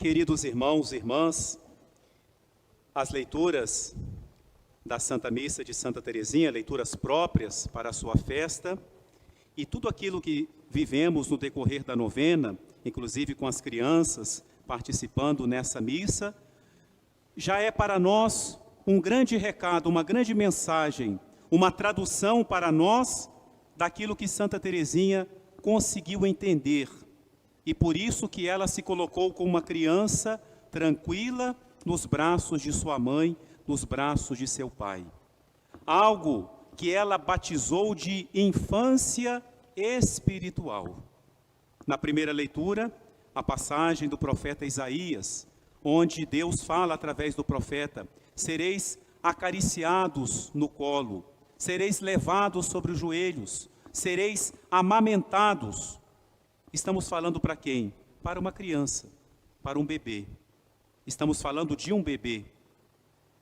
Queridos irmãos e irmãs, as leituras da Santa Missa de Santa Teresinha, leituras próprias para a sua festa, e tudo aquilo que vivemos no decorrer da novena, inclusive com as crianças participando nessa missa, já é para nós um grande recado, uma grande mensagem, uma tradução para nós daquilo que Santa Teresinha conseguiu entender. E por isso que ela se colocou como uma criança tranquila nos braços de sua mãe, nos braços de seu pai. Algo que ela batizou de infância espiritual. Na primeira leitura, a passagem do profeta Isaías, onde Deus fala através do profeta: sereis acariciados no colo, sereis levados sobre os joelhos, sereis amamentados. Estamos falando para quem? Para uma criança, para um bebê. Estamos falando de um bebê.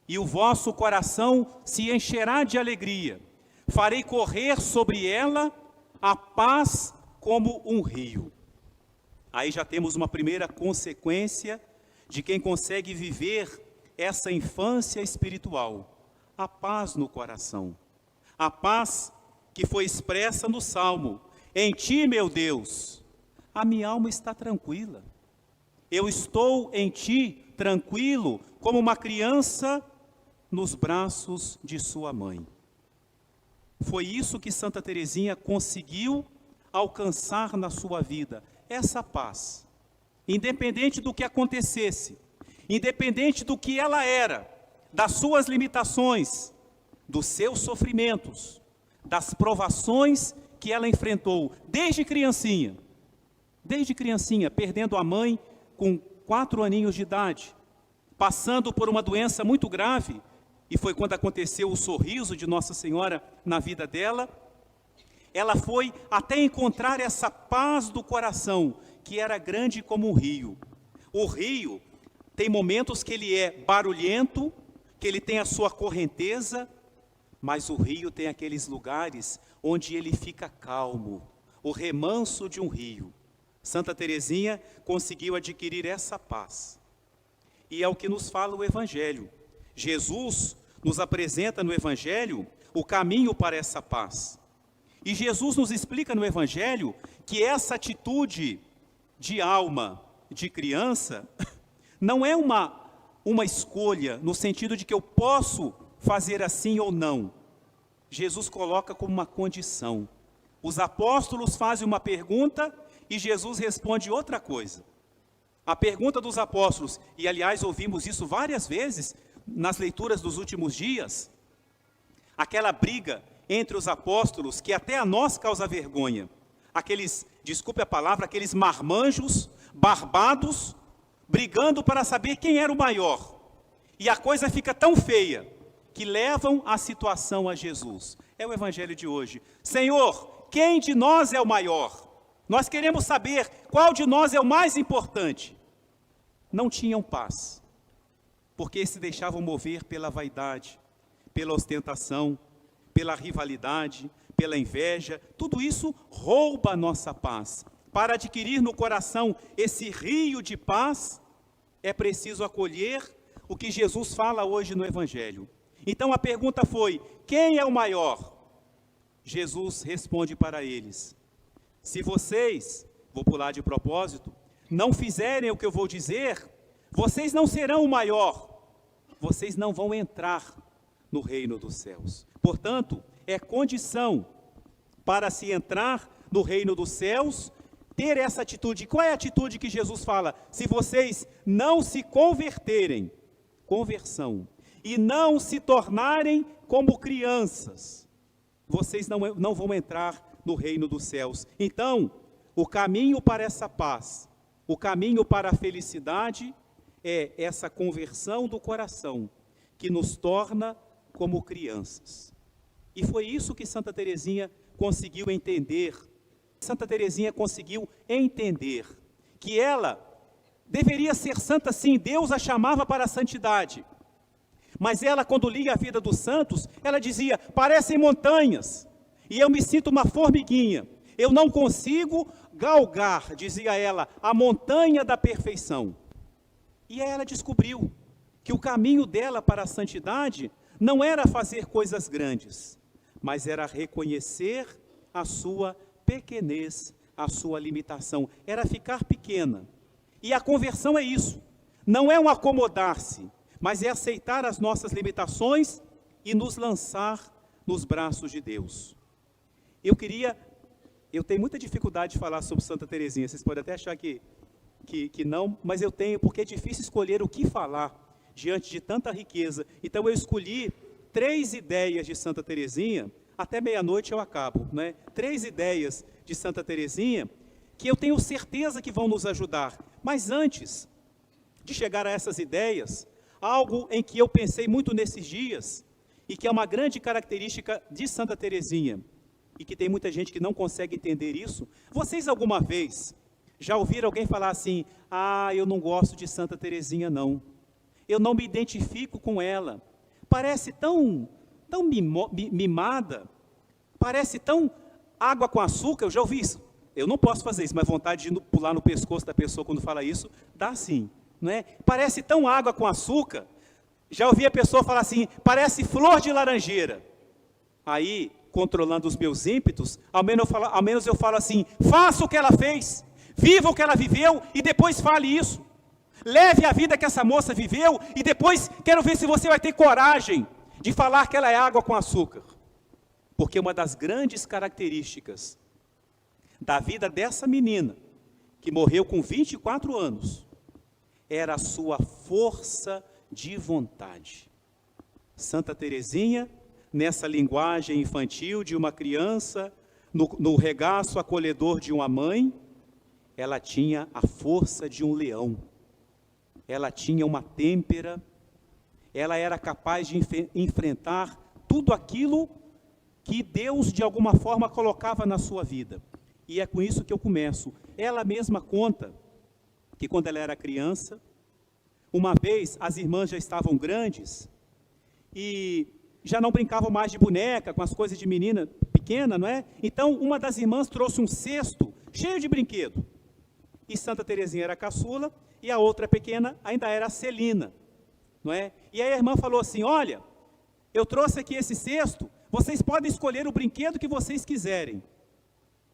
E o vosso coração se encherá de alegria. Farei correr sobre ela a paz como um rio. Aí já temos uma primeira consequência de quem consegue viver essa infância espiritual. A paz no coração. A paz que foi expressa no Salmo: em ti, meu Deus, a minha alma está tranquila. Eu estou em ti, tranquilo, como uma criança nos braços de sua mãe. Foi isso que Santa Teresinha conseguiu alcançar na sua vida, essa paz. Independente do que acontecesse, independente do que ela era, das suas limitações, dos seus sofrimentos, das provações que ela enfrentou desde criancinha, perdendo a mãe com 4 aninhos de idade, passando por uma doença muito grave, e foi quando aconteceu o sorriso de Nossa Senhora na vida dela. Ela foi até encontrar essa paz do coração, que era grande como um rio. O rio tem momentos que ele é barulhento, que ele tem a sua correnteza, mas o rio tem aqueles lugares onde ele fica calmo, o remanso de um rio. Santa Teresinha conseguiu adquirir essa paz. E é o que nos fala o Evangelho. Jesus nos apresenta no Evangelho o caminho para essa paz. E Jesus nos explica no Evangelho que essa atitude de alma, de criança, não é uma escolha, no sentido de que eu posso fazer assim ou não. Jesus coloca como uma condição. Os apóstolos fazem uma pergunta e Jesus responde outra coisa. A pergunta dos apóstolos, e aliás ouvimos isso várias vezes nas leituras dos últimos dias, aquela briga entre os apóstolos que até a nós causa vergonha. Aqueles, desculpe a palavra, aqueles marmanjos, barbados, brigando para saber quem era o maior. E a coisa fica tão feia que levam a situação a Jesus. É o Evangelho de hoje. Senhor, quem de nós é o maior? Nós queremos saber qual de nós é o mais importante. Não tinham paz, porque se deixavam mover pela vaidade, pela ostentação, pela rivalidade, pela inveja. Tudo isso rouba a nossa paz. Para adquirir no coração esse rio de paz, é preciso acolher o que Jesus fala hoje no Evangelho. Então a pergunta foi: quem é o maior? Jesus responde para eles: se vocês, vou pular de propósito, não fizerem o que eu vou dizer, vocês não serão o maior, vocês não vão entrar no reino dos céus. Portanto, é condição para se entrar no reino dos céus, ter essa atitude. Qual é a atitude que Jesus fala? Se vocês não se converterem, conversão, e não se tornarem como crianças, vocês não vão entrar no reino dos céus. Então, o caminho para essa paz, o caminho para a felicidade é essa conversão do coração, que nos torna como crianças. E foi isso que Santa Teresinha conseguiu entender. Santa Teresinha conseguiu entender que ela deveria ser santa sim, Deus a chamava para a santidade. Mas ela, quando lia a vida dos santos, ela dizia: parecem montanhas, e eu me sinto uma formiguinha. Eu não consigo galgar, dizia ela, a montanha da perfeição. E aí ela descobriu que o caminho dela para a santidade não era fazer coisas grandes, mas era reconhecer a sua pequenez, a sua limitação, era ficar pequena. E a conversão é isso, não é um acomodar-se, mas é aceitar as nossas limitações e nos lançar nos braços de Deus. Eu tenho muita dificuldade de falar sobre Santa Teresinha, vocês podem até achar que não, mas eu tenho, porque é difícil escolher o que falar diante de tanta riqueza. Então eu escolhi 3 ideias de Santa Teresinha, até meia-noite eu acabo, né? 3 ideias de Santa Teresinha, que eu tenho certeza que vão nos ajudar. Mas antes de chegar a essas ideias, algo em que eu pensei muito nesses dias, e que é uma grande característica de Santa Teresinha, e que tem muita gente que não consegue entender isso. Vocês alguma vez já ouviram alguém falar assim: ah, eu não gosto de Santa Teresinha não, eu não me identifico com ela, parece tão mimada, parece tão água com açúcar? Eu já ouvi isso. Eu não posso fazer isso, mas vontade de pular no pescoço da pessoa quando fala isso, dá sim, não é? Parece tão água com açúcar. Já ouvi a pessoa falar assim: parece flor de laranjeira. Aí, controlando os meus ímpetos, ao menos eu falo assim: faça o que ela fez, viva o que ela viveu e depois fale isso. Leve a vida que essa moça viveu e depois quero ver se você vai ter coragem de falar que ela é água com açúcar. Porque uma das grandes características da vida dessa menina, que morreu com 24 anos, era a sua força de vontade. Santa Teresinha, nessa linguagem infantil de uma criança, no regaço acolhedor de uma mãe, ela tinha a força de um leão, ela tinha uma têmpera, ela era capaz de enfrentar tudo aquilo que Deus de alguma forma colocava na sua vida. E é com isso que eu começo. Ela mesma conta que quando ela era criança, uma vez as irmãs já estavam grandes e já não brincavam mais de boneca, com as coisas de menina pequena, não é? Então, uma das irmãs trouxe um cesto cheio de brinquedo. E Santa Teresinha era a caçula, e a outra pequena ainda era a Celina, não é? E aí a irmã falou assim: olha, eu trouxe aqui esse cesto, vocês podem escolher o brinquedo que vocês quiserem.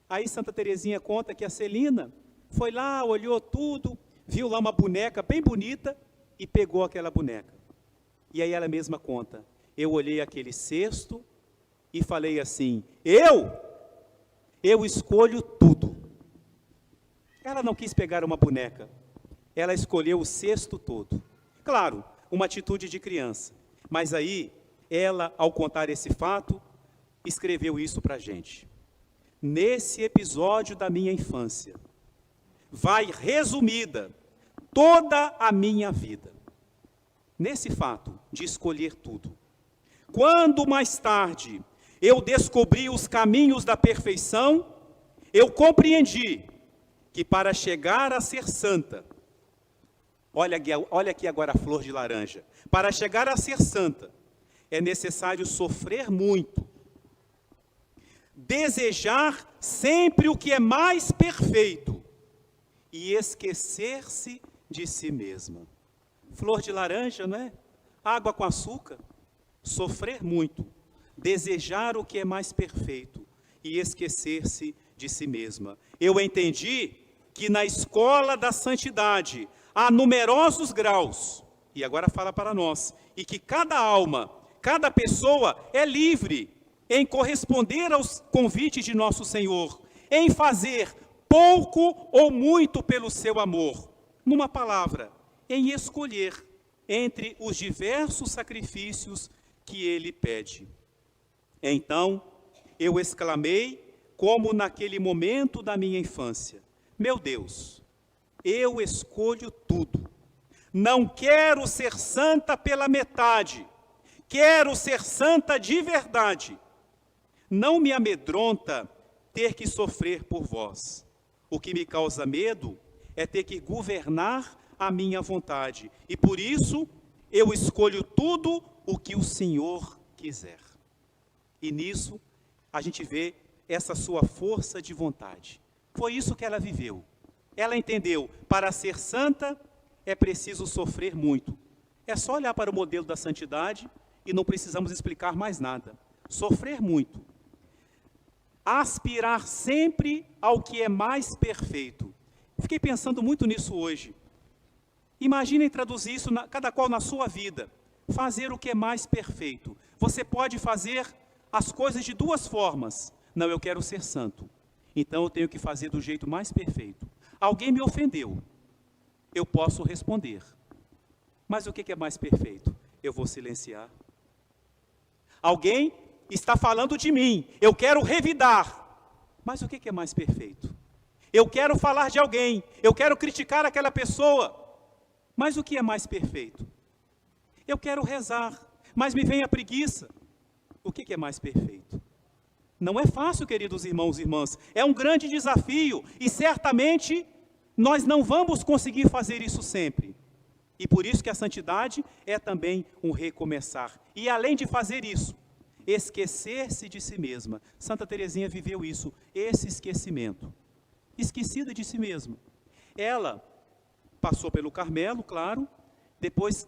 Aí Santa Teresinha conta que a Celina foi lá, olhou tudo, viu lá uma boneca bem bonita e pegou aquela boneca. E aí ela mesma conta: eu olhei aquele cesto e falei assim: eu escolho tudo. Ela não quis pegar uma boneca, ela escolheu o cesto todo. Claro, uma atitude de criança, mas aí ela, ao contar esse fato, escreveu isso para a gente. Nesse episódio da minha infância, vai resumida toda a minha vida. Nesse fato de escolher tudo. Quando mais tarde eu descobri os caminhos da perfeição, eu compreendi que para chegar a ser santa, olha aqui agora a flor de laranja, para chegar a ser santa, é necessário sofrer muito, desejar sempre o que é mais perfeito e esquecer-se de si mesma. Flor de laranja, não é? Água com açúcar. Sofrer muito, desejar o que é mais perfeito e esquecer-se de si mesma. Eu entendi que na escola da santidade há numerosos graus, e agora fala para nós, e que cada alma, cada pessoa é livre em corresponder aos convites de nosso Senhor, em fazer pouco ou muito pelo seu amor. Numa palavra, em escolher entre os diversos sacrifícios que ele pede. Então, eu exclamei, como naquele momento da minha infância: meu Deus, eu escolho tudo. Não quero ser santa pela metade, quero ser santa de verdade. Não me amedronta ter que sofrer por vós. O que me causa medo é ter que governar a minha vontade. E por isso, eu escolho tudo o que o Senhor quiser. E nisso, a gente vê essa sua força de vontade. Foi isso que ela viveu. Ela entendeu, para ser santa, é preciso sofrer muito. É só olhar para o modelo da santidade e não precisamos explicar mais nada. Sofrer muito. Aspirar sempre ao que é mais perfeito. Fiquei pensando muito nisso hoje. Imaginem traduzir isso, cada qual na sua vida. Fazer o que é mais perfeito. Você pode fazer as coisas de duas formas. Não, eu quero ser santo. Então eu tenho que fazer do jeito mais perfeito. Alguém me ofendeu. Eu posso responder. Mas o que é mais perfeito? Eu vou silenciar. Alguém está falando de mim. Eu quero revidar. Mas o que é mais perfeito? Eu quero falar de alguém. Eu quero criticar aquela pessoa. Mas o que é mais perfeito? Eu quero rezar. Mas me vem a preguiça. O que é mais perfeito? Não é fácil, queridos irmãos e irmãs. É um grande desafio. E certamente nós não vamos conseguir fazer isso sempre. E por isso que a santidade é também um recomeçar. E além de fazer isso, esquecer-se de si mesma. Santa Teresinha viveu isso, esse esquecimento. Esquecida de si mesma. Ela passou pelo Carmelo, claro. Depois,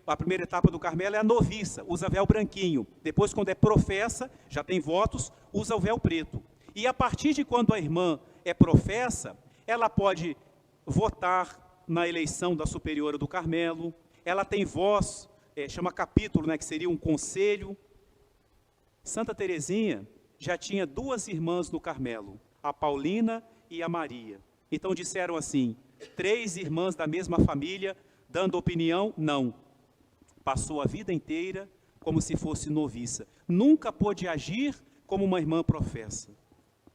a primeira etapa do Carmelo é a noviça, usa véu branquinho. Depois, quando é professa, já tem votos, usa o véu preto. E a partir de quando a irmã é professa, ela pode votar na eleição da superiora do Carmelo, ela tem voz, chama capítulo, né, que seria um conselho. Santa Teresinha já tinha duas irmãs no Carmelo, a Paulina e a Maria. Então disseram assim, 3 irmãs da mesma família, dando opinião, não. Passou a vida inteira como se fosse noviça. Nunca pôde agir como uma irmã professa.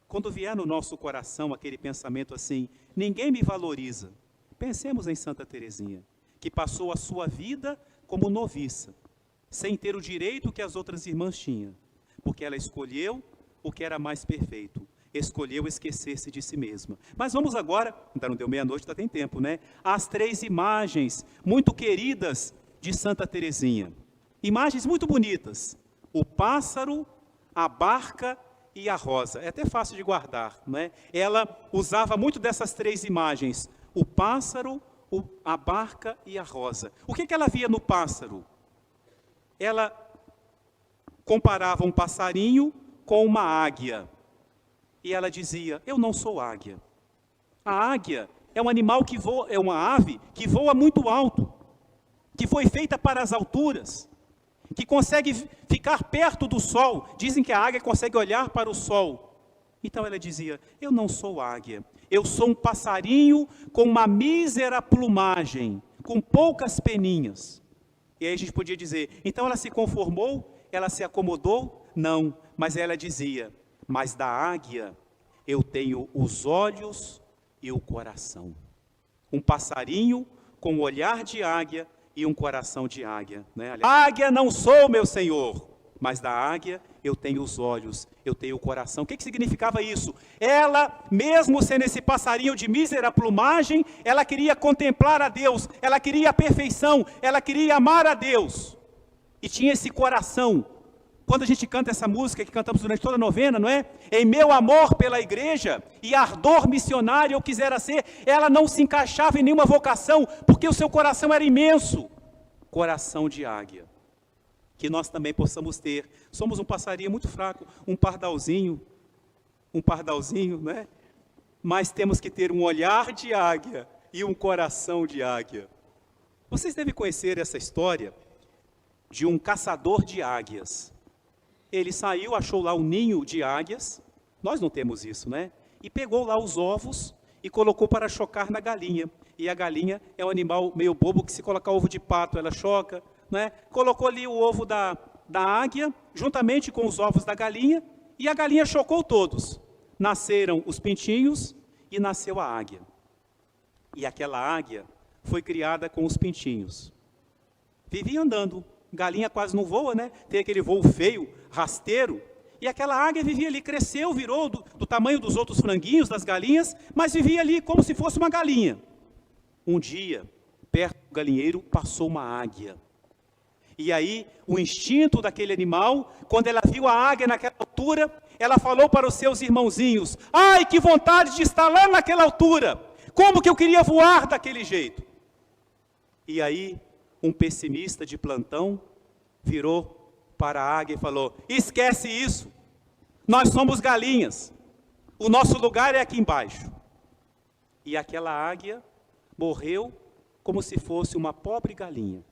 Quando vier no nosso coração aquele pensamento assim, ninguém me valoriza. Pensemos em Santa Teresinha, que passou a sua vida como noviça, sem ter o direito que as outras irmãs tinham, porque ela escolheu o que era mais perfeito. Escolheu esquecer-se de si mesma. Mas vamos agora, ainda não deu meia-noite, ainda tem tempo, né? As 3 imagens muito queridas de Santa Teresinha. Imagens muito bonitas. O pássaro, a barca e a rosa. É até fácil de guardar, né? Ela usava muito dessas 3 imagens. O pássaro, a barca e a rosa. O que ela via no pássaro? Ela comparava um passarinho com uma águia. E ela dizia, eu não sou águia. A águia é um animal que voa, é uma ave que voa muito alto, que foi feita para as alturas, que consegue ficar perto do sol. Dizem que a águia consegue olhar para o sol. Então ela dizia, eu não sou águia, eu sou um passarinho com uma mísera plumagem, com poucas peninhas. E aí a gente podia dizer, então ela se conformou, ela se acomodou? Não, mas ela dizia, mas da águia eu tenho os olhos e o coração. Um passarinho com um olhar de águia e um coração de águia. Né? Águia não sou, meu Senhor, mas da águia eu tenho os olhos, eu tenho o coração. O que significava isso? Ela, mesmo sendo esse passarinho de mísera plumagem, ela queria contemplar a Deus, ela queria a perfeição, ela queria amar a Deus. E tinha esse coração. Quando a gente canta essa música que cantamos durante toda a novena, não é? Em meu amor pela igreja e ardor missionário eu quisera ser, ela não se encaixava em nenhuma vocação, porque o seu coração era imenso. Coração de águia. Que nós também possamos ter. Somos um passarinho muito fraco, um pardalzinho, né? Mas temos que ter um olhar de águia e um coração de águia. Vocês devem conhecer essa história de um caçador de águias. Ele saiu, achou lá um ninho de águias, nós não temos isso, né? E pegou lá os ovos e colocou para chocar na galinha. E a galinha é um animal meio bobo que se colocar ovo de pato, ela choca, né? Colocou ali o ovo da águia, juntamente com os ovos da galinha, e a galinha chocou todos. Nasceram os pintinhos e nasceu a águia. E aquela águia foi criada com os pintinhos. Vivia andando. Galinha quase não voa, né? Tem aquele voo feio, rasteiro. E aquela águia vivia ali, cresceu, virou do tamanho dos outros franguinhos, das galinhas, mas vivia ali como se fosse uma galinha. Um dia, perto do galinheiro, passou uma águia. E aí, o instinto daquele animal, quando ela viu a águia naquela altura, ela falou para os seus irmãozinhos, ai, que vontade de estar lá naquela altura! Como que eu queria voar daquele jeito? E aí, um pessimista de plantão virou para a águia e falou: esquece isso, nós somos galinhas, o nosso lugar é aqui embaixo. E aquela águia morreu como se fosse uma pobre galinha.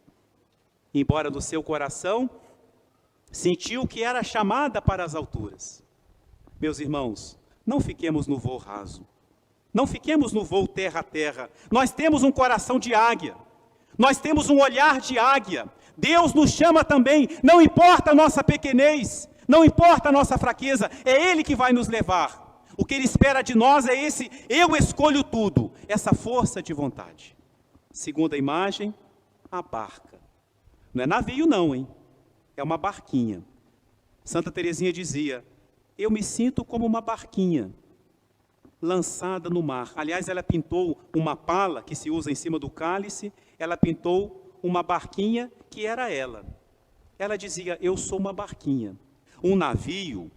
Embora no seu coração sentiu que era chamada para as alturas. Meus irmãos, não fiquemos no voo raso. Não fiquemos no voo terra a terra. Nós temos um coração de águia. Nós temos um olhar de águia. Deus nos chama também. Não importa a nossa pequenez. Não importa a nossa fraqueza. É Ele que vai nos levar. O que Ele espera de nós é esse: eu escolho tudo. Essa força de vontade. Segunda imagem, a barca. Não é navio não, hein? É uma barquinha. Santa Teresinha dizia: eu me sinto como uma barquinha lançada no mar. Aliás, ela pintou uma pala que se usa em cima do cálice, ela pintou uma barquinha que era ela. Ela dizia: eu sou uma barquinha. Um navio,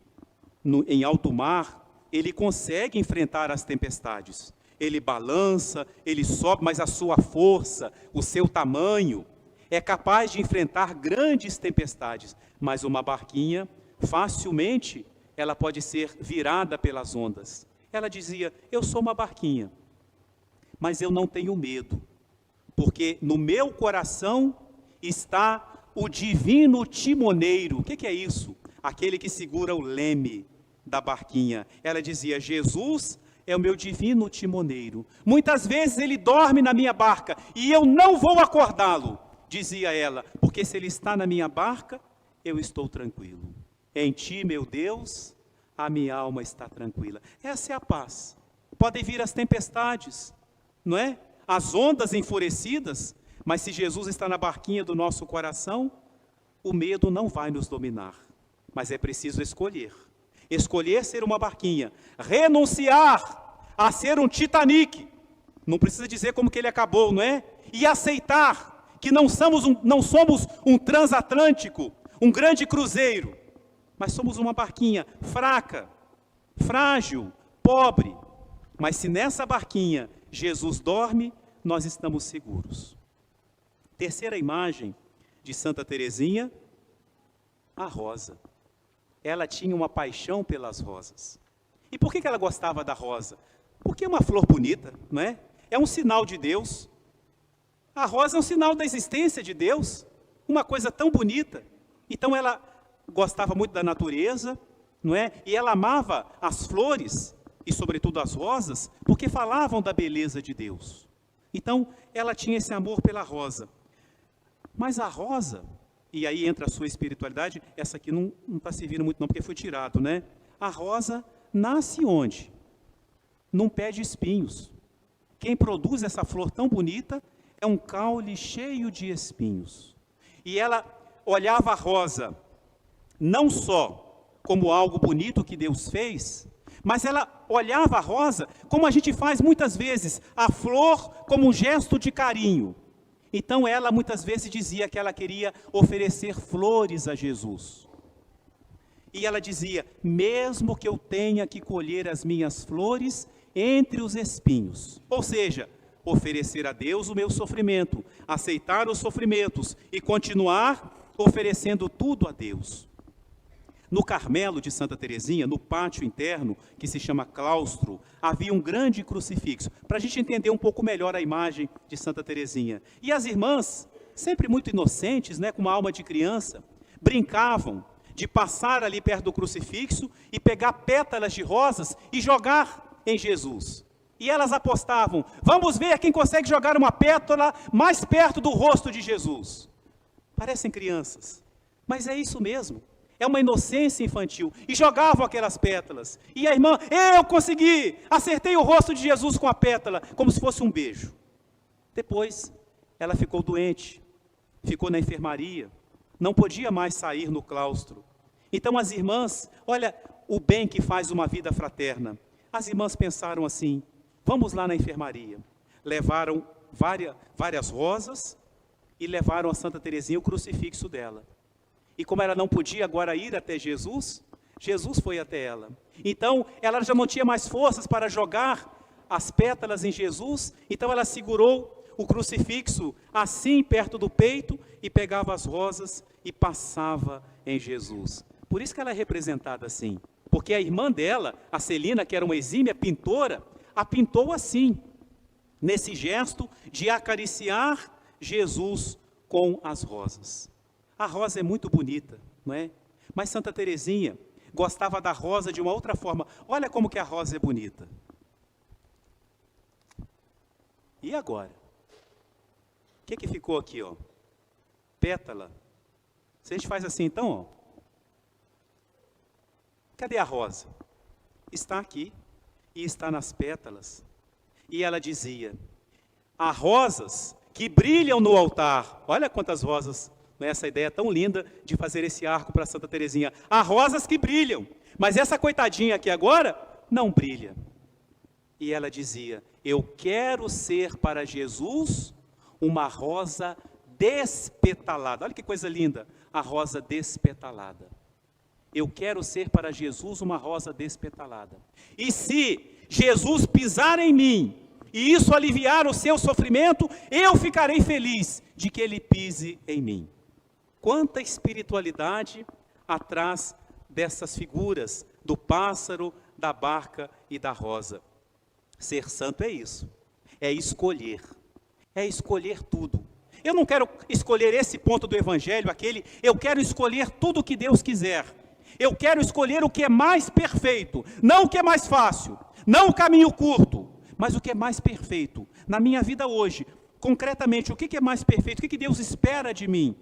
em alto mar, ele consegue enfrentar as tempestades. Ele balança, ele sobe, mas a sua força, o seu tamanho, é capaz de enfrentar grandes tempestades. Mas uma barquinha, facilmente, ela pode ser virada pelas ondas. Ela dizia: eu sou uma barquinha, mas eu não tenho medo, porque no meu coração está o divino timoneiro. O que é isso? Aquele que segura o leme da barquinha. Ela dizia: Jesus é o meu divino timoneiro. Muitas vezes ele dorme na minha barca e eu não vou acordá-lo, dizia ela, porque se ele está na minha barca, eu estou tranquilo. Em ti, meu Deus, a minha alma está tranquila. Essa é a paz. Podem vir as tempestades, não é? As ondas enfurecidas, mas se Jesus está na barquinha do nosso coração, o medo não vai nos dominar. Mas é preciso escolher. Escolher ser uma barquinha, renunciar a ser um Titanic. Não precisa dizer como que ele acabou, não é? E aceitar que não somos um transatlântico, um grande cruzeiro, mas somos uma barquinha fraca, frágil, pobre. Mas se nessa barquinha Jesus dorme, nós estamos seguros. Terceira imagem de Santa Teresinha, a rosa. Ela tinha uma paixão pelas rosas. E por que ela gostava da rosa? Porque é uma flor bonita, não é? É um sinal de Deus. A rosa é um sinal da existência de Deus, uma coisa tão bonita. Então ela gostava muito da natureza, não é? E ela amava as flores, e sobretudo as rosas, porque falavam da beleza de Deus. Então ela tinha esse amor pela rosa. Mas a rosa, e aí entra a sua espiritualidade, essa aqui não está servindo muito não, porque foi tirado, né? A rosa nasce onde? Num pé de espinhos. Quem produz essa flor tão bonita é um caule cheio de espinhos. E ela olhava a rosa não só como algo bonito que Deus fez, mas ela olhava a rosa como a gente faz muitas vezes, a flor como um gesto de carinho. Então ela muitas vezes dizia que ela queria oferecer flores a Jesus. E ela dizia: mesmo que eu tenha que colher as minhas flores entre os espinhos. Ou seja, oferecer a Deus o meu sofrimento, aceitar os sofrimentos e continuar oferecendo tudo a Deus. No Carmelo de Santa Teresinha, no pátio interno, que se chama claustro, havia um grande crucifixo, para a gente entender um pouco melhor a imagem de Santa Teresinha. E as irmãs, sempre muito inocentes, né, com uma alma de criança, brincavam de passar ali perto do crucifixo e pegar pétalas de rosas e jogar em Jesus. E elas apostavam: vamos ver quem consegue jogar uma pétala mais perto do rosto de Jesus. Parecem crianças, mas é isso mesmo. É uma inocência infantil. E jogavam aquelas pétalas. E a irmã: eu consegui! Acertei o rosto de Jesus com a pétala, como se fosse um beijo. Depois, ela ficou doente. Ficou na enfermaria. Não podia mais sair no claustro. Então as irmãs, olha o bem que faz uma vida fraterna. As irmãs pensaram assim: vamos lá na enfermaria. Levaram várias rosas e levaram a Santa Teresinha o crucifixo dela. E como ela não podia agora ir até Jesus, Jesus foi até ela. Então, ela já não tinha mais forças para jogar as pétalas em Jesus, então ela segurou o crucifixo assim perto do peito e pegava as rosas e passava em Jesus. Por isso que ela é representada assim, porque a irmã dela, a Celina, que era uma exímia pintora, a pintou assim, nesse gesto de acariciar Jesus com as rosas. A rosa é muito bonita, não é? Mas Santa Teresinha gostava da rosa de uma outra forma. Olha como que a rosa é bonita. E agora? O que ficou aqui, ó? Pétala. Se a gente faz assim, então, ó. Cadê a rosa? Está aqui e está nas pétalas. E ela dizia: há rosas que brilham no altar. Olha quantas rosas, não é essa ideia tão linda de fazer esse arco para Santa Teresinha. Há rosas que brilham, mas essa coitadinha aqui agora não brilha. E ela dizia: eu quero ser para Jesus uma rosa despetalada. Olha que coisa linda, a rosa despetalada. Eu quero ser para Jesus uma rosa despetalada. E se Jesus pisar em mim, e isso aliviar o seu sofrimento, eu ficarei feliz de que ele pise em mim. Quanta espiritualidade atrás dessas figuras, do pássaro, da barca e da rosa. Ser santo é isso, é escolher tudo. Eu não quero escolher esse ponto do evangelho, aquele, eu quero escolher tudo o que Deus quiser. Eu quero escolher o que é mais perfeito, não o que é mais fácil, não o caminho curto, mas o que é mais perfeito. Na minha vida hoje, concretamente, o que é mais perfeito? O que Deus espera de mim?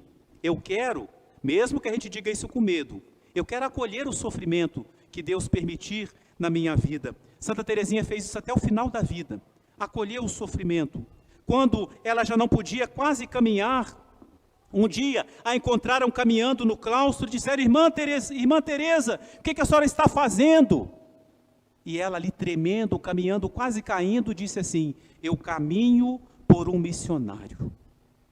Eu quero, mesmo que a gente diga isso com medo, eu quero acolher o sofrimento que Deus permitir na minha vida. Santa Teresinha fez isso até o final da vida, acolheu o sofrimento. Quando ela já não podia quase caminhar, um dia a encontraram caminhando no claustro e disseram: irmã Teresa, o que a senhora está fazendo? E ela ali tremendo, caminhando, quase caindo, disse assim: eu caminho por um missionário.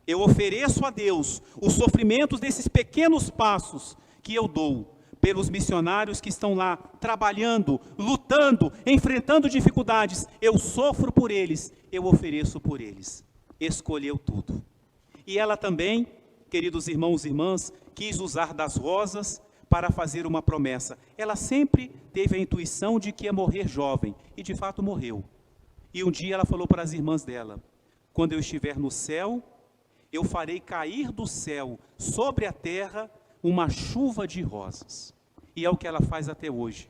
Eu ofereço a Deus os sofrimentos desses pequenos passos que eu dou pelos missionários que estão lá trabalhando, lutando, enfrentando dificuldades. Eu sofro por eles, eu ofereço por eles. Escolheu tudo. E ela também, queridos irmãos e irmãs, quis usar das rosas para fazer uma promessa. Ela sempre teve a intuição de que ia morrer jovem, e de fato morreu. E um dia ela falou para as irmãs dela: quando eu estiver no céu, eu farei cair do céu sobre a terra uma chuva de rosas. E é o que ela faz até hoje.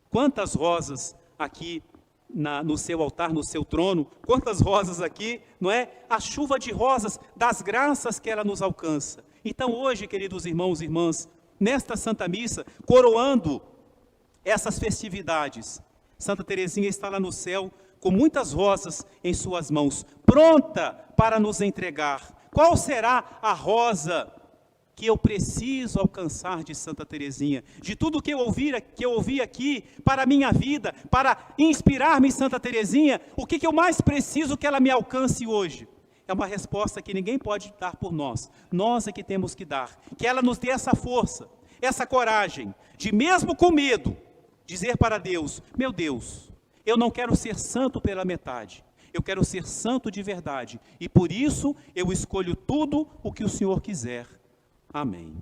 Quantas rosas aqui no seu altar, no seu trono, quantas rosas aqui, não é? A chuva de rosas das graças que ela nos alcança. Então hoje, queridos irmãos e irmãs, nesta Santa Missa, coroando essas festividades, Santa Teresinha está lá no céu com muitas rosas em suas mãos, pronta para nos entregar. Qual será a rosa que eu preciso alcançar de Santa Teresinha? De tudo que eu ouvi aqui para a minha vida, para inspirar-me em Santa Teresinha, o que eu mais preciso que ela me alcance hoje? É uma resposta que ninguém pode dar por nós. Nós é que temos que dar. Que ela nos dê essa força, essa coragem, de mesmo com medo, dizer para Deus: meu Deus, eu não quero ser santo pela metade. Eu quero ser santo de verdade. E por isso eu escolho tudo o que o Senhor quiser. Amém.